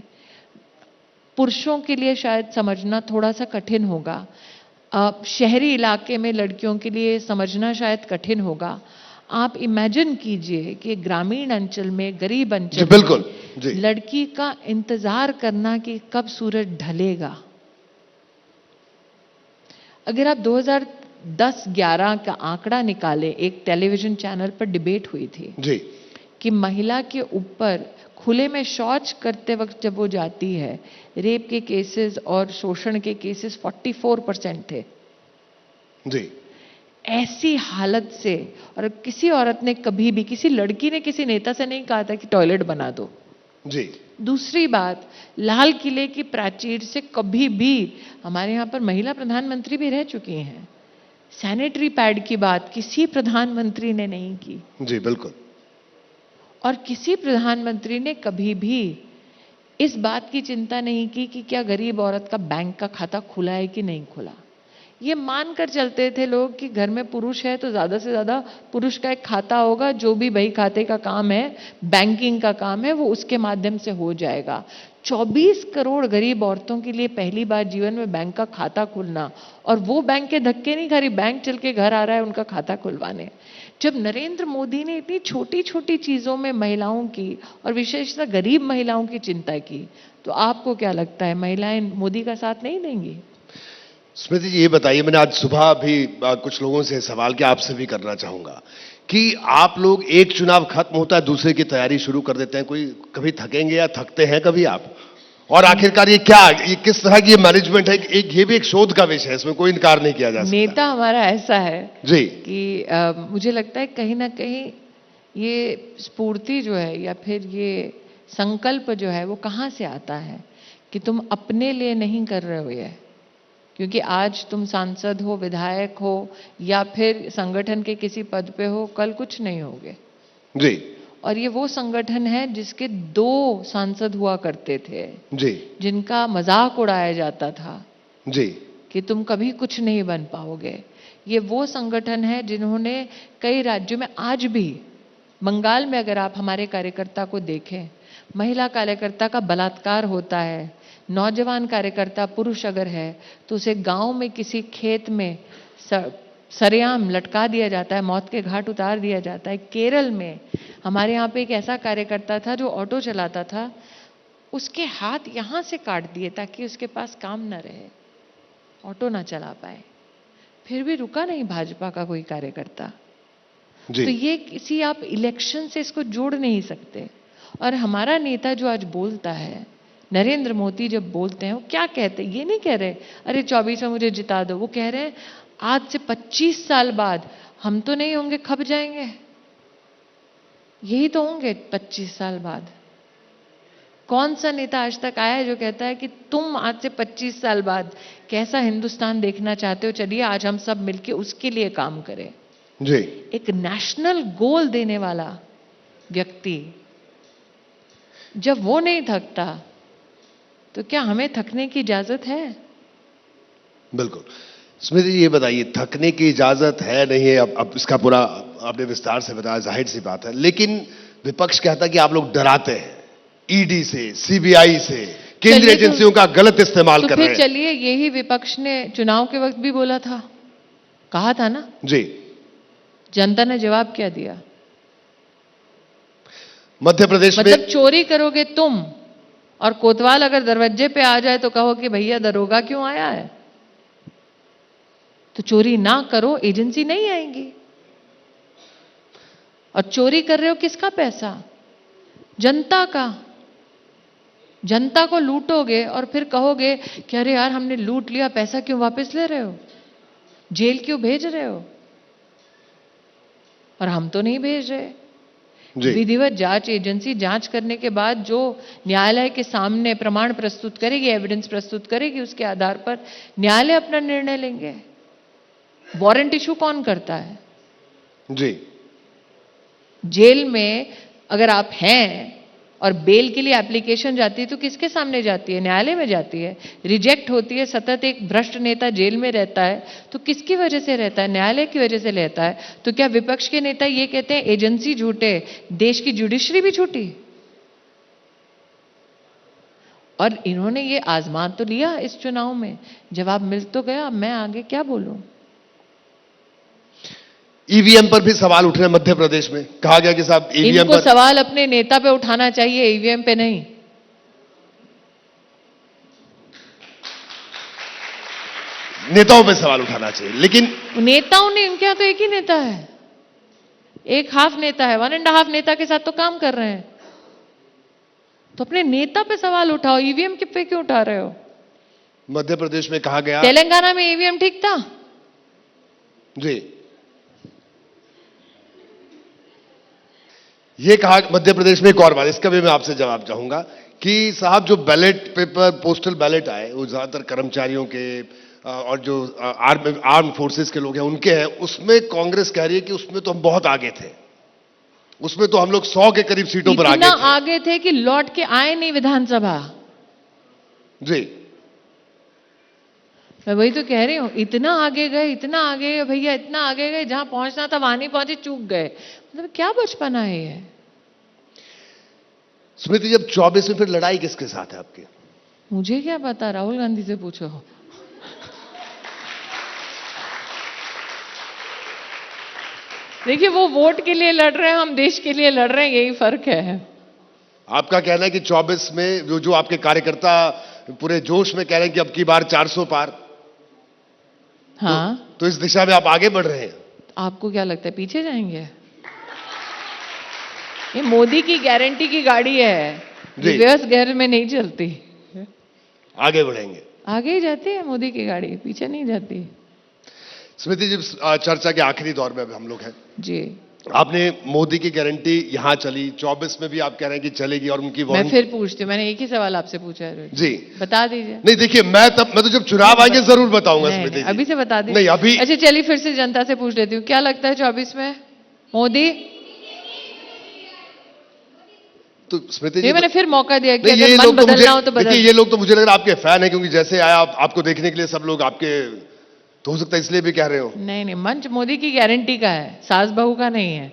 Speaker 2: पुरुषों के लिए शायद समझना थोड़ा सा कठिन होगा, शहरी इलाके में लड़कियों के लिए समझना शायद कठिन होगा। आप इमेजिन कीजिए कि ग्रामीण अंचल में, गरीब अंचल में
Speaker 1: बिल्कुल जी।
Speaker 2: लड़की का इंतजार करना कि कब सूरज ढलेगा। अगर आप 2010-11 का आंकड़ा निकालें, एक टेलीविजन चैनल पर डिबेट हुई थी
Speaker 1: जी।
Speaker 2: कि महिला के ऊपर खुले में शौच करते वक्त जब वो जाती है, रेप के केसेस और शोषण के केसेस 44% थे।
Speaker 1: जी।
Speaker 2: ऐसी हालत से, और किसी औरत ने कभी भी, किसी लड़की ने किसी नेता से नहीं कहा था कि टॉयलेट बना दो।
Speaker 1: जी।
Speaker 2: दूसरी बात, लाल किले की प्राचीर से कभी भी, हमारे यहाँ पर महिला प्रधानमंत्री भी रह चुकी हैं, सैनिटरी पैड की बात किसी प्रधानमंत्री ने नहीं की।
Speaker 1: जी बिल्कुल।
Speaker 2: और किसी प्रधानमंत्री ने कभी भी इस बात की चिंता नहीं की कि क्या गरीब औरत का बैंक का खाता खुला है कि नहीं खुला। ये मानकर चलते थे लोग कि घर में पुरुष है तो ज्यादा से ज्यादा पुरुष का एक खाता होगा, जो भी बही खाते का काम है, बैंकिंग का काम है, वो उसके माध्यम से हो जाएगा। 24 करोड़ गरीब औरतों के लिए पहली बार जीवन में बैंक का खाता खुलना, और वो बैंक के धक्के नहीं खा रही, बैंक चल के घर आ रहा है उनका खाता खुलवाने। जब नरेंद्र मोदी ने इतनी छोटी छोटी चीजों में महिलाओं की और विशेषतः गरीब महिलाओं की चिंता की, तो आपको क्या लगता है महिलाएं मोदी का साथ नहीं देंगी?
Speaker 1: स्मृति जी, ये बताइए, मैंने आज सुबह भी कुछ लोगों से सवाल किया, आपसे भी करना चाहूंगा कि आप लोग एक चुनाव खत्म होता है दूसरे की तैयारी शुरू कर देते हैं, कोई कभी थकेंगे या थकते हैं कभी आप? और आखिरकार ये क्या, ये किस तरह की मैनेजमेंट है? ये भी एक शोध का विषय है, इसमें कोई इनकार नहीं किया जा सकता।
Speaker 2: नेता हमारा ऐसा है
Speaker 1: जी
Speaker 2: कि मुझे लगता है कहीं ना कहीं ये स्फूर्ति जो है या फिर ये संकल्प जो है वो कहाँ से आता है कि तुम अपने लिए नहीं कर रहे हो ये, क्योंकि आज तुम सांसद हो, विधायक हो या फिर संगठन के किसी पद पे हो, कल कुछ नहीं होगे।
Speaker 1: जी।
Speaker 2: और ये वो संगठन है जिसके 2 सांसद हुआ करते थे,
Speaker 1: जी
Speaker 2: जिनका मजाक उड़ाया जाता था
Speaker 1: जी
Speaker 2: कि तुम कभी कुछ नहीं बन पाओगे। ये वो संगठन है जिन्होंने कई राज्यों में, आज भी बंगाल में अगर आप हमारे कार्यकर्ता को देखें, महिला कार्यकर्ता का बलात्कार होता है, नौजवान कार्यकर्ता पुरुष अगर है तो उसे गांव में किसी खेत में सरेआम लटका दिया जाता है, मौत के घाट उतार दिया जाता है। केरल में हमारे यहाँ पे एक ऐसा कार्यकर्ता था जो ऑटो चलाता था, उसके हाथ यहाँ से काट दिए ताकि उसके पास काम न रहे, ऑटो ना चला पाए, फिर भी रुका नहीं भाजपा का कोई कार्यकर्ता।
Speaker 1: जी
Speaker 2: तो ये किसी आप इलेक्शन से इसको जोड़ नहीं सकते। और हमारा नेता जो आज बोलता है, नरेंद्र मोदी जब बोलते हैं, वो क्या कहते हैं? ये नहीं कह रहे अरे 24 में मुझे जिता दो, वो कह रहे हैं आज से 25 साल बाद हम तो नहीं होंगे, खप जाएंगे। यही तो होंगे 25 साल बाद। कौन सा नेता आज तक आया है जो कहता है कि तुम आज से 25 साल बाद कैसा हिंदुस्तान देखना चाहते हो, चलिए आज हम सब मिलके उसके लिए काम करें।
Speaker 1: जी
Speaker 2: एक नेशनल गोल देने वाला व्यक्ति जब वो नहीं थकता तो क्या हमें थकने की इजाजत है?
Speaker 1: बिल्कुल। स्मृति जी ये बताइए, थकने की इजाजत है नहीं है? अब इसका पूरा आपने विस्तार से बताया, जाहिर सी बात है, लेकिन विपक्ष कहता है कि आप लोग डराते हैं ईडी से, सीबीआई से, केंद्रीय एजेंसियों का गलत इस्तेमाल कर रहे हैं।
Speaker 2: चलिए, यही विपक्ष ने चुनाव के वक्त भी बोला था, कहा था ना
Speaker 1: जी।
Speaker 2: जनता ने जवाब क्या दिया?
Speaker 1: मध्य प्रदेश में
Speaker 2: मतलब चोरी करोगे तुम और कोतवाल अगर दरवाजे पे आ जाए तो कहो कि भैया दरोगा क्यों आया है? तो चोरी ना करो, एजेंसी नहीं आएंगी। और चोरी कर रहे हो किसका पैसा? जनता का। जनता को लूटोगे और फिर कहोगे कि अरे यार हमने लूट लिया, पैसा क्यों वापस ले रहे हो, जेल क्यों भेज रहे हो? और हम तो नहीं भेज रहे। विधिवत जांच एजेंसी जांच करने के बाद जो न्यायालय के सामने प्रमाण प्रस्तुत करेगी, एविडेंस प्रस्तुत करेगी, उसके आधार पर न्यायालय अपना निर्णय लेंगे। वारंट इशू कौन करता है?
Speaker 1: जी।
Speaker 2: जेल में अगर आप हैं और बेल के लिए एप्लीकेशन जाती है तो किसके सामने जाती है? न्यायालय में जाती है। रिजेक्ट होती है, सतत एक भ्रष्ट नेता जेल में रहता है तो किसकी वजह से रहता है? न्यायालय की वजह से रहता है। तो क्या विपक्ष के नेता ये कहते हैं एजेंसी झूठे, देश की जुडिशरी भी झूठी? और इन्होंने ये आजमा तो लिया इस चुनाव में, जवाब मिल तो गया। मैं आगे क्या बोलूं?
Speaker 1: ईवीएम पर भी सवाल उठ रहे हैं मध्य प्रदेश में। कहा गया कि साहब ईवीएम पर
Speaker 2: सवाल अपने नेता पे उठाना चाहिए, ईवीएम पे नहीं।
Speaker 1: नेताओं पे सवाल उठाना चाहिए, लेकिन
Speaker 2: नेताओं ने, इनके यहां तो एक ही नेता है, एक हाफ नेता है, 1.5 नेता के साथ तो काम कर रहे हैं। तो अपने नेता पे सवाल उठाओ, ईवीएम के पे क्यों उठा रहे हो?
Speaker 1: मध्य प्रदेश में कहा गया,
Speaker 2: तेलंगाना में ईवीएम ठीक था
Speaker 1: जी। ये कहा मध्य प्रदेश में एक और बात, इसका भी मैं आपसे जवाब चाहूंगा कि साहब जो बैलेट पेपर, पोस्टल बैलेट आए, वो ज्यादातर कर्मचारियों के और जो आर्म फोर्सेस के लोग हैं उनके हैं। उसमें कांग्रेस कह रही है कि उसमें तो हम बहुत आगे थे, उसमें तो हम लोग 100 के करीब सीटों पर आगे
Speaker 2: थे कि लौट के आए नहीं विधानसभा।
Speaker 1: जी,
Speaker 2: मैं वही तो कह रही हूं, इतना आगे गए, इतना आगे गए भैया, इतना आगे गए, जहां पहुंचना था वहां नहीं पहुंचे, चूक गए। मतलब क्या बचपना है ये?
Speaker 1: स्मृति, जब 24 में फिर लड़ाई किसके साथ है आपकी?
Speaker 2: मुझे क्या पता, राहुल गांधी से पूछो। देखिए, वो वोट के लिए लड़ रहे हैं, हम देश के लिए लड़ रहे हैं, यही फर्क है।
Speaker 1: आपका कहना है कि 24 में जो आपके कार्यकर्ता पूरे जोश में कह रहे हैं कि अब की बार 400 पार।
Speaker 2: हाँ,
Speaker 1: तो इस दिशा में आप आगे बढ़ रहे हैं।
Speaker 2: आपको क्या लगता है पीछे जाएंगे? ये मोदी की गारंटी की गाड़ी है, रिवर्स गियर में नहीं चलती,
Speaker 1: आगे बढ़ेंगे।
Speaker 2: आगे ही जाती है मोदी की गाड़ी, पीछे नहीं जाती।
Speaker 1: स्मृति जी, चर्चा के आखिरी दौर में अब हम लोग हैं
Speaker 2: जी।
Speaker 1: आपने मोदी की गारंटी यहां चली, 24 में भी आप कह रहे हैं कि चलेगी, और उनकी
Speaker 2: मैं फिर पूछती हूँ, मैंने एक ही सवाल आपसे पूछा है
Speaker 1: जी,
Speaker 2: बता दीजिए।
Speaker 1: नहीं देखिए, मैं तो जब चुनाव आएंगे जरूर बताऊंगा स्मृति जी।
Speaker 2: अभी से बता दीजिए।
Speaker 1: नहीं अभी।
Speaker 2: अच्छा चलिए, फिर से जनता से पूछ लेती हूँ, क्या लगता है 24 में मोदी?
Speaker 1: तो स्मृति जी
Speaker 2: ये मैंने फिर मौका दिया कि
Speaker 1: नहीं,
Speaker 2: अगर मन बदलना हो तो
Speaker 1: देखिए,
Speaker 2: बदल।
Speaker 1: ये लोग तो मुझे लग रहा है आपके फैन है, क्योंकि जैसे आया आपको देखने के लिए सब लोग आपके, तो हो सकता है इसलिए भी कह रहे हो।
Speaker 2: नहीं नहीं, मंच मोदी की गारंटी का है, सास बहू का नहीं है।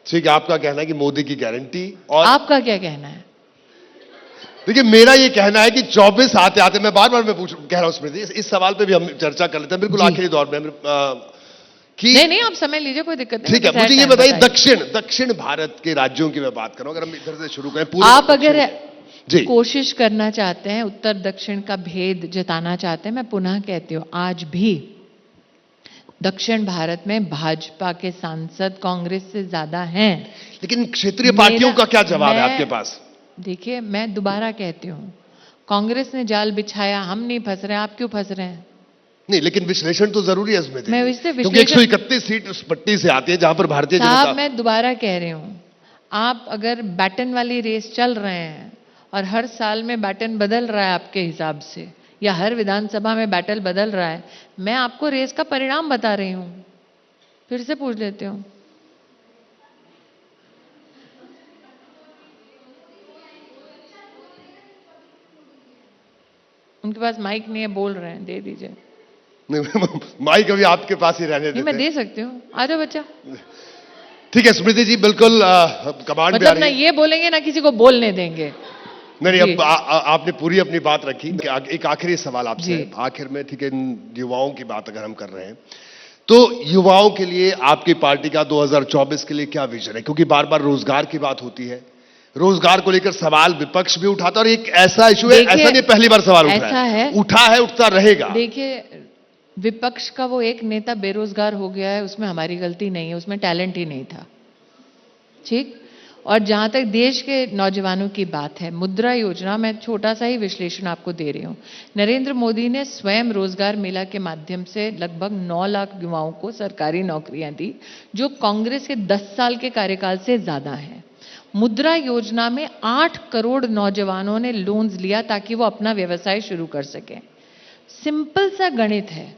Speaker 1: ठीक है, आपका कहना है कि मोदी की गारंटी, और
Speaker 2: आपका क्या कहना है?
Speaker 1: देखिए मेरा ये कहना है कि 24 आते आते, मैं बार बार मैं कह रहा हूं स्मृति, इस सवाल पे भी हम चर्चा कर लेते हैं बिल्कुल
Speaker 2: जी।
Speaker 1: आखिरी दौर में कि
Speaker 2: नहीं नहीं, आप समय लीजिए, कोई दिक्कत नहीं।
Speaker 1: ठीक है, मुझे ये बताइए, दक्षिण भारत के राज्यों की मैं बात करूं, अगर हम इधर से शुरू करें पूरे
Speaker 2: आप अगर
Speaker 1: जी
Speaker 2: कोशिश करना चाहते हैं, उत्तर दक्षिण का भेद जताना चाहते हैं, मैं पुनः कहती हूं, आज भी दक्षिण भारत में भाजपा के सांसद कांग्रेस से ज्यादा हैं।
Speaker 1: लेकिन क्षेत्रीय पार्टियों का क्या जवाब है
Speaker 2: मैं-
Speaker 1: आपके पास?
Speaker 2: देखिए, मैं दोबारा कहती हूं, कांग्रेस ने जाल बिछाया, हम नहीं फंस रहे, आप क्यों फंस रहे हैं?
Speaker 1: नहीं, लेकिन विश्लेषण तो जरूरी है इसमें,
Speaker 2: मैं इससे
Speaker 1: क्योंकि
Speaker 2: विश्लेषण
Speaker 1: 131 सीट उस पट्टी से आती है जहां पर भारतीय
Speaker 2: साहब,
Speaker 1: जनता।
Speaker 2: मैं दोबारा कह रही हूं, आप अगर बैटन वाली रेस चल रहे हैं और हर साल में बैटन बदल रहा है आपके हिसाब से, या हर विधानसभा में बैटल बदल रहा है, मैं आपको रेस का परिणाम बता रही हूं। फिर से पूछ लेती हूं, उनके पास माइक नहीं है, बोल रहे हैं, दे दीजिए।
Speaker 1: नहीं, माइक अभी आपके पास ही रहने
Speaker 2: नहीं, मैं
Speaker 1: देते
Speaker 2: दे सकती हूँ, आ जाओ बच्चा।
Speaker 1: ठीक है स्मृति जी, बिल्कुल कमांड पे आ
Speaker 2: मतलब ना
Speaker 1: रही है।
Speaker 2: ये बोलेंगे ना किसी को बोलने देंगे।
Speaker 1: नहीं
Speaker 2: जी।
Speaker 1: अब आपने पूरी अपनी बात रखी। एक आखिरी सवाल आपसे
Speaker 2: जी।
Speaker 1: है, आखिर में, ठीक है, इन युवाओं की बात अगर हम कर रहे हैं, तो युवाओं के लिए आपकी पार्टी का 2024 के लिए क्या विजन है? क्योंकि बार बार रोजगार की बात होती है, रोजगार को लेकर सवाल विपक्ष भी उठाता है, और एक ऐसा इशू है,
Speaker 2: देखिए,
Speaker 1: ऐसा नहीं पहली बार सवाल उठा
Speaker 2: ऐसा है,
Speaker 1: उठा है, उठता रहेगा।
Speaker 2: देखिए, विपक्ष का वो एक नेता बेरोजगार हो गया है, उसमें हमारी गलती नहीं है, उसमें टैलेंट ही नहीं था, ठीक। और जहां तक देश के नौजवानों की बात है, मुद्रा योजना, मैं छोटा सा ही विश्लेषण आपको दे रही हूं। नरेंद्र मोदी ने स्वयं रोजगार मेला के माध्यम से लगभग 9 लाख युवाओं को सरकारी नौकरियां दी, जो कांग्रेस के 10 साल के कार्यकाल से ज्यादा है। मुद्रा योजना में 8 करोड़ नौजवानों ने लोन्स लिया ताकि वो अपना व्यवसाय शुरू कर सकें। सिंपल सा गणित है,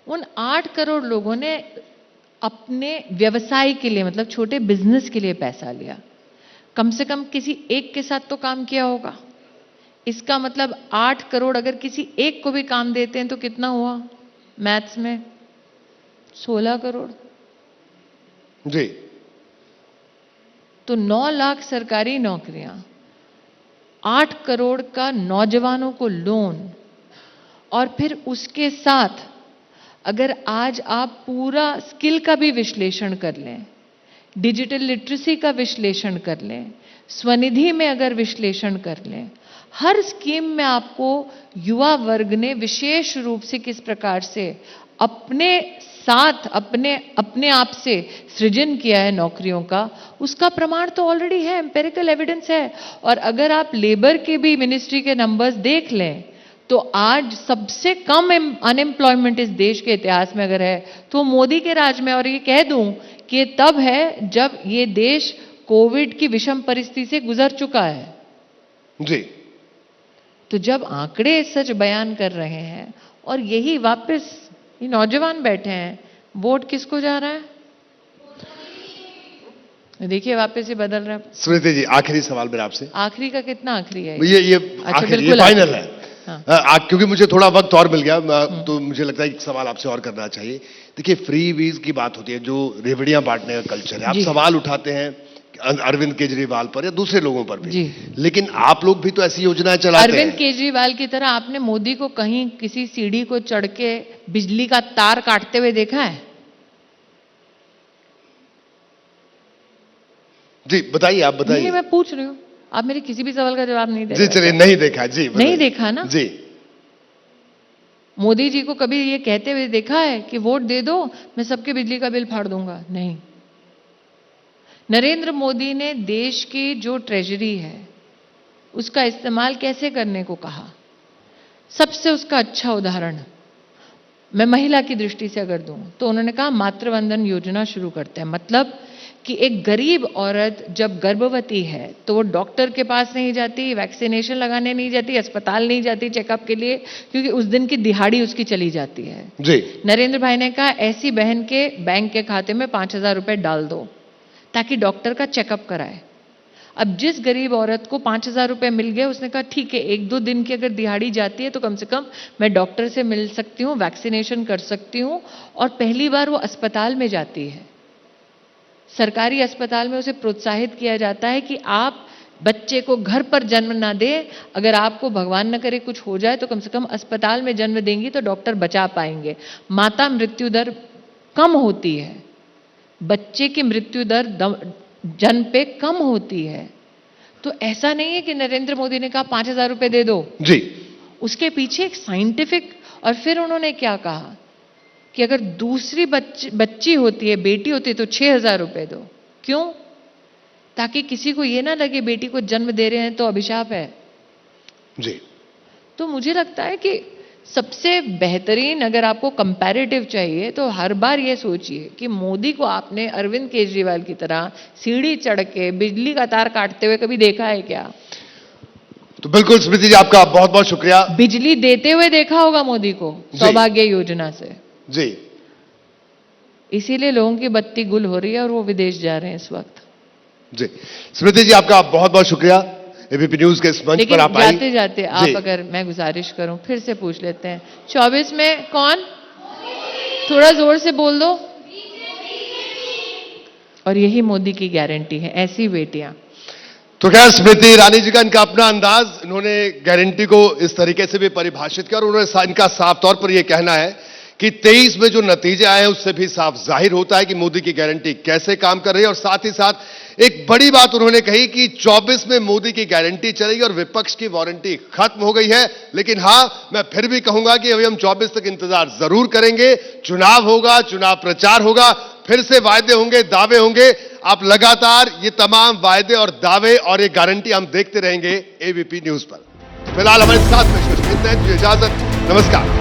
Speaker 2: उन 8 करोड़ लोगों ने अपने व्यवसाय के लिए, मतलब छोटे बिजनेस के लिए पैसा लिया। कम से कम किसी एक के साथ तो काम किया होगा। इसका मतलब 8 करोड़ अगर किसी एक को भी काम देते हैं तो कितना हुआ मैथ्स में? 16 करोड़।
Speaker 1: जी।
Speaker 2: तो 9 लाख सरकारी नौकरियां, 8 करोड़ का नौजवानों को लोन, और फिर उसके साथ अगर आज आप पूरा स्किल का भी विश्लेषण कर लें, डिजिटल लिटरेसी का विश्लेषण कर लें, स्वनिधि में अगर विश्लेषण कर लें, हर स्कीम में आपको युवा वर्ग ने विशेष रूप से किस प्रकार से अपने साथ अपने आप से सृजन किया है नौकरियों का, उसका प्रमाण तो ऑलरेडी है, एम्पेरिकल एविडेंस है। और अगर आप लेबर के भी मिनिस्ट्री के नंबर्स देख लें, तो आज सबसे कम अनएम्प्लॉयमेंट इस देश के इतिहास में अगर है तो मोदी के राज में। और ये कह दूं कि ये तब है जब ये देश कोविड की विषम परिस्थिति से गुजर चुका है।
Speaker 1: जी।
Speaker 2: तो जब आंकड़े सच बयान कर रहे हैं और यही वापस ये नौजवान बैठे हैं, वोट किसको जा रहा है? देखिए वापस ही बदल रहा है।
Speaker 1: स्मृति जी, आखिरी सवाल मेरा आपसे।
Speaker 2: आखिरी का कितना आखिरी है?
Speaker 1: ये
Speaker 2: अच्छा,
Speaker 1: आखिरी, ये
Speaker 2: बिल्कुल
Speaker 1: फाइनल
Speaker 2: आखिरी।
Speaker 1: है।
Speaker 2: हाँ।
Speaker 1: क्योंकि मुझे थोड़ा वक्त और मिल गया, तो मुझे लगता है एक सवाल आपसे और करना चाहिए। देखिए, फ्री वीज की बात होती है, जो रेवड़ियां बांटने का कल्चर है, आप
Speaker 2: जी।
Speaker 1: सवाल उठाते हैं अरविंद केजरीवाल पर या दूसरे लोगों पर भी,
Speaker 2: जी।
Speaker 1: लेकिन आप लोग भी तो ऐसी योजनाएं चलाते
Speaker 2: अरविंद
Speaker 1: हैं।
Speaker 2: केजरीवाल की तरह आपने मोदी को कहीं किसी सीढ़ी को चढ़ के बिजली का तार काटते हुए देखा है?
Speaker 1: जी बताइए, आप बताइए।
Speaker 2: नहीं, मैं पूछ रही हूं, आप मेरे किसी भी सवाल का जवाब नहीं दे
Speaker 1: जी
Speaker 2: रहे।
Speaker 1: चलिए, नहीं देखा जी, बताइए।
Speaker 2: नहीं देखा ना?
Speaker 1: जी।
Speaker 2: मोदी जी को कभी ये कहते हुए देखा है कि वोट दे दो, मैं सबके बिजली का बिल फाड़ दूंगा? नहीं। नरेंद्र मोदी ने देश की जो ट्रेजरी है उसका इस्तेमाल कैसे करने को कहा। सबसे उसका अच्छा उदाहरण मैं महिला की दृष्टि से अगर दूं तो उन्होंने कहा मातृवंदन योजना शुरू करते हैं। मतलब कि एक गरीब औरत जब गर्भवती है तो वो डॉक्टर के पास नहीं जाती, वैक्सीनेशन लगाने नहीं जाती, अस्पताल नहीं जाती चेकअप के लिए, क्योंकि उस दिन की दिहाड़ी उसकी चली जाती है।
Speaker 1: जी।
Speaker 2: नरेंद्र भाई ने कहा ऐसी बहन के बैंक के खाते में 5,000 रुपए डाल दो, ताकि डॉक्टर का चेकअप कराए। अब जिस गरीब औरत को 5,000 रुपए मिल गए, उसने कहा ठीक है, 1-2 दिन की अगर दिहाड़ी जाती है तो कम से कम मैं डॉक्टर से मिल सकती हूँ, वैक्सीनेशन कर सकती हूँ, और पहली बार वो अस्पताल में जाती है। सरकारी अस्पताल में उसे प्रोत्साहित किया जाता है कि आप बच्चे को घर पर जन्म ना दें, अगर आपको भगवान न करे कुछ हो जाए तो कम से कम अस्पताल में जन्म देंगी तो डॉक्टर बचा पाएंगे। माता मृत्यु दर कम होती है, बच्चे की मृत्यु दर जन्म पे कम होती है। तो ऐसा नहीं है कि नरेंद्र मोदी ने कहा 5,000 रुपए दे दो
Speaker 1: जी,
Speaker 2: उसके पीछे एक साइंटिफिक, और फिर उन्होंने क्या कहा कि अगर दूसरी बच्ची होती है, बेटी होती है, तो 6,000 रुपए दो। क्यों? ताकि किसी को ये ना लगे बेटी को जन्म दे रहे हैं तो अभिशाप है।
Speaker 1: जी,
Speaker 2: तो मुझे लगता है कि सबसे बेहतरीन, अगर आपको कंपैरेटिव चाहिए तो हर बार ये सोचिए कि मोदी को आपने अरविंद केजरीवाल की तरह सीढ़ी चढ़ के बिजली का तार काटते हुए कभी देखा है क्या?
Speaker 1: तो बिल्कुल स्मृति जी, आपका बहुत बहुत शुक्रिया।
Speaker 2: बिजली देते हुए देखा होगा मोदी को सौभाग्य योजना से।
Speaker 1: जी,
Speaker 2: इसीलिए लोगों की बत्ती गुल हो रही है और वो विदेश जा रहे हैं इस वक्त।
Speaker 1: जी, स्मृति जी, आपका बहुत बहुत शुक्रिया एबीपी न्यूज के इस मंच पर आप आई।
Speaker 2: जाते जाते आप, अगर मैं गुजारिश करूं, फिर से पूछ लेते हैं, 24 में कौन? थोड़ा जोर से बोल दो। और यही मोदी की गारंटी है, ऐसी बेटियां।
Speaker 1: तो खैर, स्मृति ईरानी जी का इनका अपना अंदाज, इन्होंने गारंटी को इस तरीके से भी परिभाषित किया और उन्होंने इनका साफ तौर पर यह कहना है कि 23 में जो नतीजे आए हैं उससे भी साफ जाहिर होता है कि मोदी की गारंटी कैसे काम कर रही है। और साथ ही साथ एक बड़ी बात उन्होंने कही कि 24 में मोदी की गारंटी चलेगी और विपक्ष की वारंटी खत्म हो गई है। लेकिन हां, मैं फिर भी कहूंगा कि अभी हम 24 तक इंतजार जरूर करेंगे। चुनाव होगा, चुनाव प्रचार होगा, फिर से वायदे होंगे, दावे होंगे। आप लगातार ये तमाम वायदे और दावे और ये गारंटी हम देखते रहेंगे एबीपी न्यूज पर। फिलहाल हमारे साथ में इजाजत, नमस्कार।